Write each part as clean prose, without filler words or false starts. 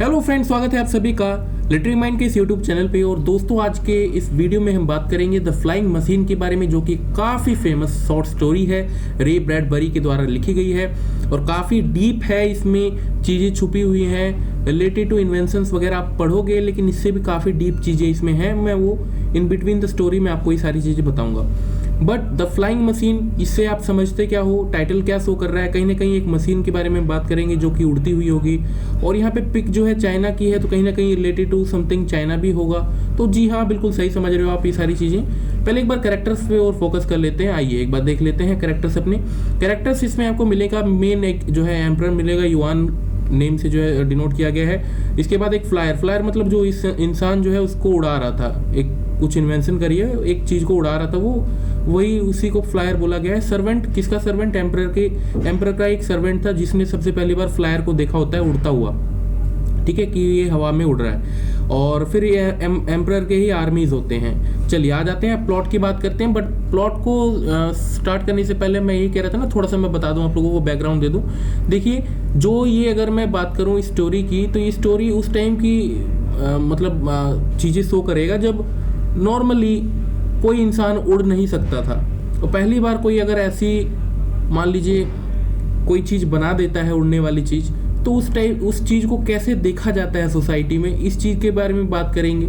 Hello friends, स्वागत है आप सभी का लिटरी माइंड के इस यूट्यूब चैनल पे। और दोस्तों, आज के इस वीडियो में हम बात करेंगे द फ्लाइंग मशीन के बारे में, जो कि काफ़ी फेमस शॉर्ट स्टोरी है, रे ब्रैडबरी के द्वारा लिखी गई है और काफ़ी डीप है। इसमें चीज़ें छुपी हुई हैं रिलेटेड टू इन्वेंशंस वगैरह आप पढ़ोगे, लेकिन इससे भी काफ़ी डीप चीज़ें इसमें हैं। मैं वो इन बिटवीन द स्टोरी में आपको ये सारी चीज़ें बताऊँगा। बट द फ्लाइंग मशीन, इससे आप समझते क्या हो, टाइटल क्या शो कर रहा है, कहीं ना कहीं एक मशीन के बारे में बात करेंगे जो कि उड़ती हुई होगी। और यहाँ पे पिक जो है चाइना की है, तो कहीं ना कहीं रिलेटेड टू समथिंग चाइना भी होगा। तो जी हाँ, बिल्कुल सही समझ रहे हो आप ये सारी चीज़ें। पहले एक बार कैरेक्टर्स पे और फोकस कर लेते हैं। आइए एक बार देख लेते हैं कैरेक्टर्स अपने। कैरेक्टर्स इसमें आपको मिलेगा, मेन एक जो है एम्परर मिलेगा, युआन नेम से जो है डिनोट किया गया है। इसके बाद एक फ्लायर मतलब जो इस इंसान जो है उसको उड़ा रहा था, एक कुछ इन्वेंशन करिए, एक चीज़ को उड़ा रहा था, वो वही उसी को फ्लायर बोला गया है। सर्वेंट किसका सर्वेंट? एम्परर का एक सर्वेंट था जिसने सबसे पहली बार फ्लायर को देखा होता है उड़ता हुआ, ठीक है, कि ये हवा में उड़ रहा है। और फिर ये एम्परर के ही आर्मीज होते हैं। चलिए आ जाते हैं, प्लॉट की बात करते हैं। बट प्लॉट को स्टार्ट करने से पहले मैं ये कह रहा था ना, थोड़ा सा मैं बता दूं आप लोगों को, बैकग्राउंड दे दूं। देखिए, जो ये अगर मैं बात करूं इस स्टोरी की, तो ये स्टोरी उस टाइम की चीज़ें शो करेगा जब नॉर्मली कोई इंसान उड़ नहीं सकता था। और पहली बार कोई अगर ऐसी मान लीजिए कोई चीज़ बना देता है, उड़ने वाली चीज़, तो उस चीज़ को कैसे देखा जाता है सोसाइटी में, इस चीज़ के बारे में बात करेंगे।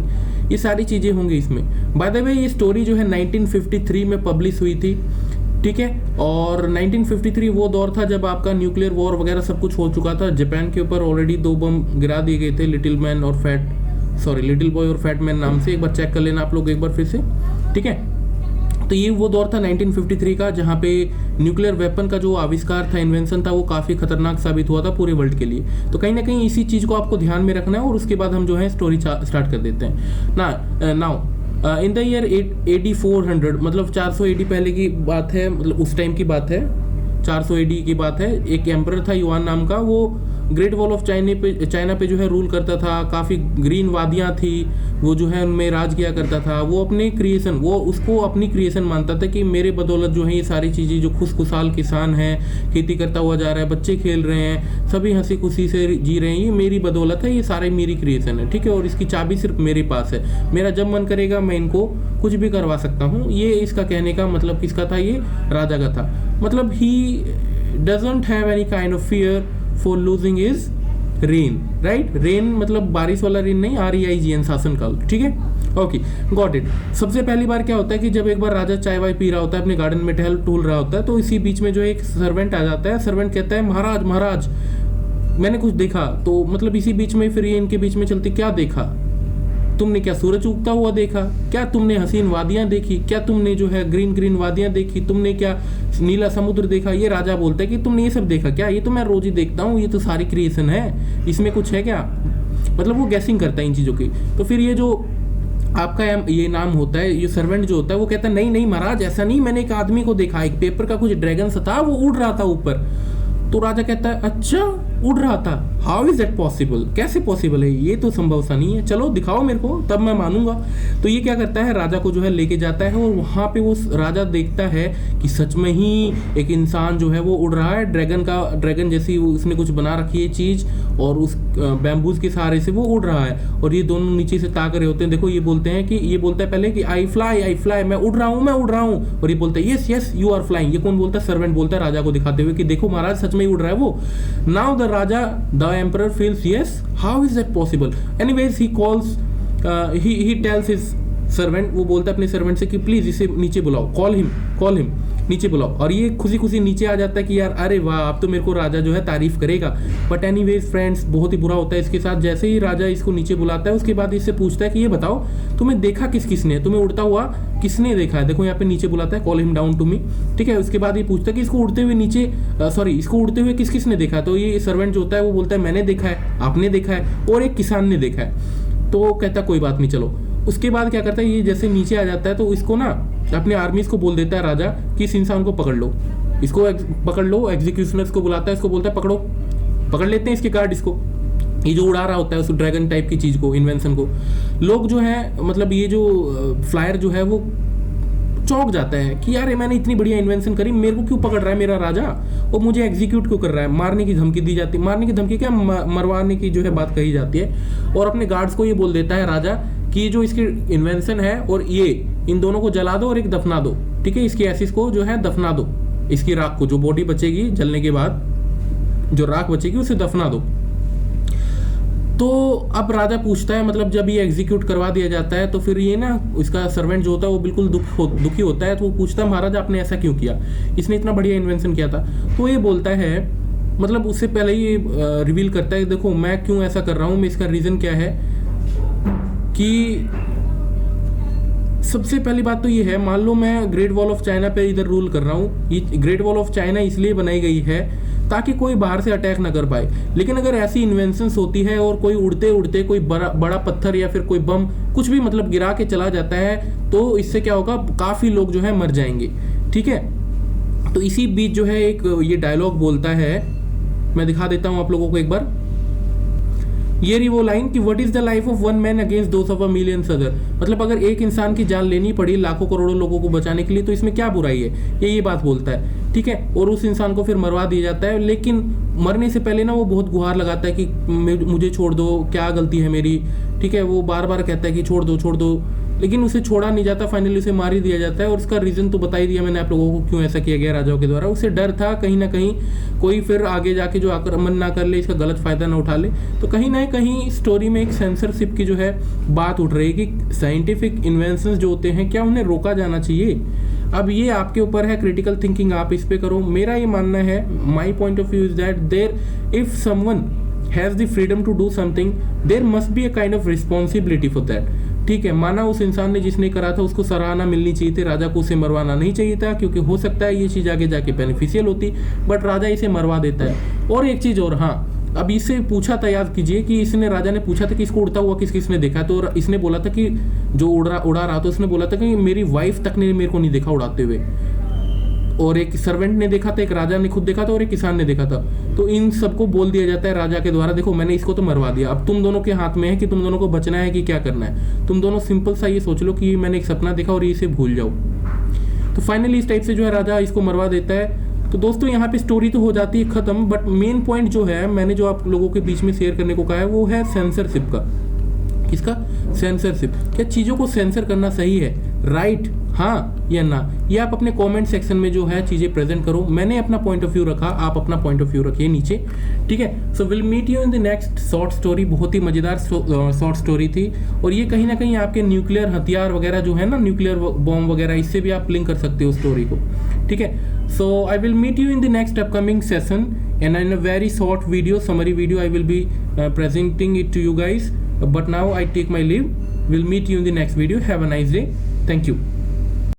ये सारी चीज़ें होंगी इसमें। बाय द वे, ये स्टोरी जो है 1953 में पब्लिश हुई थी, ठीक है। और 1953 वो दौर था जब आपका न्यूक्लियर वॉर वगैरह सब कुछ हो चुका था। जापान के ऊपर ऑलरेडी 2 बम गिरा दिए गए थे, लिटिल बॉय और फैट मैन नाम से। एक बार चेक कर लेना आप लोग एक बार फिर से, ठीक है। तो ये वो दौर था 1953 का, जहाँ पे न्यूक्लियर वेपन का जो आविष्कार था, इन्वेंशन था, वो काफ़ी खतरनाक साबित हुआ था पूरे वर्ल्ड के लिए। तो कहीं ना कहीं इसी चीज़ को आपको ध्यान में रखना है, और उसके बाद हम जो है स्टोरी स्टार्ट कर देते हैं। Now in the year AD 400, मतलब 400 AD पहले की बात है, मतलब उस टाइम की बात है, 400 AD की बात है। एक एम्परर था युआन नाम का, वो ग्रेट वॉल ऑफ चाइना पे जो है रूल करता था। काफ़ी ग्रीन वादियाँ थी, वो जो है उनमें राज किया करता था। वो उसको अपनी क्रिएशन मानता था कि मेरे बदौलत जो है ये सारी चीज़ें, जो खुशखुशाल किसान है, खेती करता हुआ जा रहा है, बच्चे खेल रहे हैं, सभी हंसी खुशी से जी रहे हैं, ये मेरी बदौलत है, ये सारे मेरी क्रिएशन है, ठीक है। और इसकी चाबी सिर्फ मेरे पास है, मेरा जब मन करेगा मैं इनको कुछ भी करवा सकता हूँ। ये इसका कहने का मतलब किसका था? ये राजा का था। मतलब he doesn't have any kind of fear for losing is rain, right. Rain मतलब बारिश वाला रेन नहीं, REIGN, शासनकाल, ठीक है। Okay, got it. सबसे पहली बार क्या होता है कि जब एक बार राजा चाय वाय पी रहा होता है, अपने गार्डन में टहल रहा होता है, तो इसी बीच में जो एक सर्वेंट आ जाता है। सर्वेंट कहता है, महाराज मैंने कुछ देखा। तो मतलब इसी बीच में फिर ये इनके बीच में चलती, क्या देखा तुमने? क्या सूरज उगता हुआ देखा? क्या तुमने हसीन वादियां देखी? क्या तुमने जो है ग्रीन वादियां देखी? तुमने क्या नीला समुद्र देखा? ये राजा बोलता है कि तुमने ये सब देखा क्या? ये तो मैं रोज ही देखता हूँ, ये तो सारी क्रिएशन है, इसमें कुछ है क्या? मतलब वो गैसिंग करता है इन चीज़ों की। तो फिर ये जो आपका ये नाम होता है, ये सर्वेंट जो होता है, वो कहता है नहीं महाराज, ऐसा नहीं, मैंने एक आदमी को देखा, एक पेपर का कुछ ड्रैगन सा था, वो उड़ रहा था ऊपर। तो राजा कहता है, अच्छा उड़ रहा था, हाउ इज दैट पॉसिबल? कैसे पॉसिबल है? ये तो संभव सा नहीं है, चलो दिखाओ मेरे को, तब मैं मानूंगा। तो ये क्या करता है, राजा को जो है लेके जाता है, और वहाँ पे वो राजा देखता है कि सच में ही एक इंसान जो है वो उड़ रहा है, ड्रैगन जैसी उसने कुछ बना रखी है चीज़, और उस बैम्बूज के सहारे से वो उड़ रहा है। और ये दोनों नीचे से ताक रहे होते हैं। देखो, ये बोलते हैं कि, ये बोलता है पहले कि आई फ्लाई, मैं उड़ रहा हूँ। और ये बोलता है यस यू आर फ्लाइंग। ये कौन बोलता है? सर्वेंट बोलता है राजा को दिखाते हुए कि देखो महाराज, सच में उड़ रहा है वो। Now the emperor feels, yes, how is that possible? Anyways he calls, he tells his servant, वो बोलता है अपने सर्वेंट से कि प्लीज इसे नीचे बुलाओ, कॉल हिम नीचे बुलाओ। और ये खुशी नीचे आ जाता है कि यार अरे वाह, अब तो मेरे को राजा जो है तारीफ करेगा। बट एनीवेज फ्रेंड्स, बहुत ही बुरा होता है इसके साथ। जैसे ही राजा इसको नीचे बुलाता है, उसके बाद इससे पूछता है कि ये बताओ, तुम्हें देखा किसने? तुम्हें उड़ता हुआ किसने देखा है? देखो यहाँ पे नीचे बुलाता है, call him down to me, ठीक है। उसके बाद ये पूछता है कि इसको उड़ते हुए किसने देखा? तो ये सर्वेंट जो होता है वो बोलता है मैंने देखा है, आपने देखा है, और एक किसान ने देखा है। तो कहता कोई बात नहीं, चलो। उसके बाद क्या करता है, ये जैसे नीचे आ जाता है, तो इसको ना अपने आर्मीज को बोल देता है राजा कि इस इंसान को पकड़ लो, एग्जीक्यूशनर्स को बुलाता है, इसको बोलता है पकड़ लेते हैं इसके गार्ड, इसको, ये जो उड़ा रहा होता है उस ड्रैगन टाइप की चीज़ को, इन्वेंशन को। लोग जो है, मतलब ये जो फ्लायर जो है वो चौंक जाता है कि यार ये मैंने इतनी बढ़िया इन्वेंशन करी, मेरे को क्यों पकड़ रहा है मेरा राजा, और मुझे एग्जीक्यूट क्यों कर रहा है, मारने की धमकी दी जाती है, मारने की धमकी क्या, मरवाने की जो है बात कही जाती है। और अपने गार्ड्स को ये बोल देता है राजा कि जो इसकी इन्वेंशन है और ये इन दोनों को जला दो और एक दफना दो, ठीक है, इसकी एसिस को जो है दफना दो, इसकी राख को, जो बॉडी बचेगी जलने के बाद जो राख बचेगी उसे दफना दो। तो अब राजा पूछता है, मतलब जब ये एग्जीक्यूट करवा दिया जाता है तो फिर ये ना इसका सर्वेंट जो होता है वो बिल्कुल दुखी होता है। तो वो पूछता है महाराज आपने ऐसा क्यों किया, इसने इतना बढ़िया इन्वेंशन किया था। तो ये बोलता है, मतलब उससे पहले ही रिवील करता है, देखो मैं क्यों ऐसा कर रहा हूँ, मैं इसका रीज़न क्या है कि सबसे पहली बात तो ये है, मान लो मैं ग्रेट वॉल ऑफ चाइना पे इधर रूल कर रहा हूँ। ये ग्रेट वॉल ऑफ चाइना इसलिए बनाई गई है ताकि कोई बाहर से अटैक ना कर पाए। लेकिन अगर ऐसी इन्वेंशंस होती है और कोई उड़ते उड़ते कोई बड़ा पत्थर या फिर कोई बम कुछ भी मतलब गिरा के चला जाता है, तो इससे क्या होगा, काफ़ी लोग जो है मर जाएंगे, ठीक है। तो इसी बीच जो है एक ये डायलॉग बोलता है, मैं दिखा देता हूँ आप लोगों को एक बार। ये रही वो लाइन कि what is the life of one man against those of a millions other, मतलब अगर एक इंसान की जान लेनी पड़ी लाखों करोड़ों लोगों को बचाने के लिए तो इसमें क्या बुराई है, ये बात बोलता है, ठीक है। और उस इंसान को फिर मरवा दिया जाता है, लेकिन मरने से पहले ना वो बहुत गुहार लगाता है कि मुझे छोड़ दो, क्या गलती है मेरी, ठीक है। वो बार बार कहता है कि छोड़ दो, लेकिन उसे छोड़ा नहीं जाता, फाइनली उसे मार ही दिया जाता है। और उसका रीज़न तो बता ही दिया मैंने आप लोगों को क्यों ऐसा किया गया राजाओं के द्वारा। उसे डर था कहीं ना कहीं कोई फिर आगे जाके जो आक्रमण ना कर ले, इसका गलत फ़ायदा ना उठा ले। तो कहीं ना कहीं स्टोरी में एक सेंसरशिप की जो है बात उठ रही है कि साइंटिफिक इन्वेंशंस जो होते हैं क्या उन्हें रोका जाना चाहिए। अब ये आपके ऊपर है, क्रिटिकल थिंकिंग आप इस पे करो। मेरा ये मानना है, my point of view is that there if someone has the freedom to do something there must be a kind of responsibility for that, ठीक है। माना उस इंसान ने जिसने करा था उसको सराहना मिलनी चाहिए थी, राजा को उसे मरवाना नहीं चाहिए था, क्योंकि हो सकता है ये चीज़ आगे जाके बेनिफिशियल होती, बट राजा इसे मरवा देता है। और एक चीज़ और, हाँ, अब इससे पूछा था, याद कीजिए कि इसने राजा ने पूछा था कि इसको उड़ता हुआ किसने देखा, तो इसने बोला था कि जो उड़ा रहा था उसने बोला था कि मेरी वाइफ तक ने मेरे को नहीं देखा उड़ाते हुए, और एक सर्वेंट ने देखा था, एक राजा ने खुद देखा था और एक किसान ने देखा था। तो इन सबको बोल दिया जाता है राजा के द्वारा, देखो मैंने इसको तो मरवा दिया, अब तुम दोनों के हाथ में है कि तुम दोनों को बचना है कि क्या करना है। तुम दोनों सिंपल सा ये सोच लो कि मैंने एक सपना देखा और इसे भूल जाओ। तो फाइनली इस टाइप से जो है राजा इसको मरवा देता है। तो दोस्तों यहाँ पे स्टोरी तो हो जाती है खत्म, बट मेन पॉइंट जो है मैंने जो आप लोगों के बीच में शेयर करने को कहा है वो है सेंसरशिप का। किसका? सेंसरशिप। क्या चीज़ों को सेंसर करना सही है, राइट, हाँ या ना? ये आप अपने कमेंट सेक्शन में जो है चीज़ें प्रेजेंट करो। मैंने अपना पॉइंट ऑफ व्यू रखा, आप अपना पॉइंट ऑफ व्यू रखिए नीचे, ठीक है। So will meet you in the next short story. बहुत ही मज़ेदार शॉर्ट स्टोरी थी, और ये कहीं ना कहीं आपके न्यूक्लियर हथियार वगैरह जो है ना, न्यूक्लियर बॉम्ब वगैरह, इससे भी आप लिंक कर सकते हो स्टोरी को, ठीक है। So I will meet you in the next upcoming session and in a very short video, summary video, I will be presenting it to you guys. But now I take my leave. We'll meet you in the next video. Have a nice day. Thank you.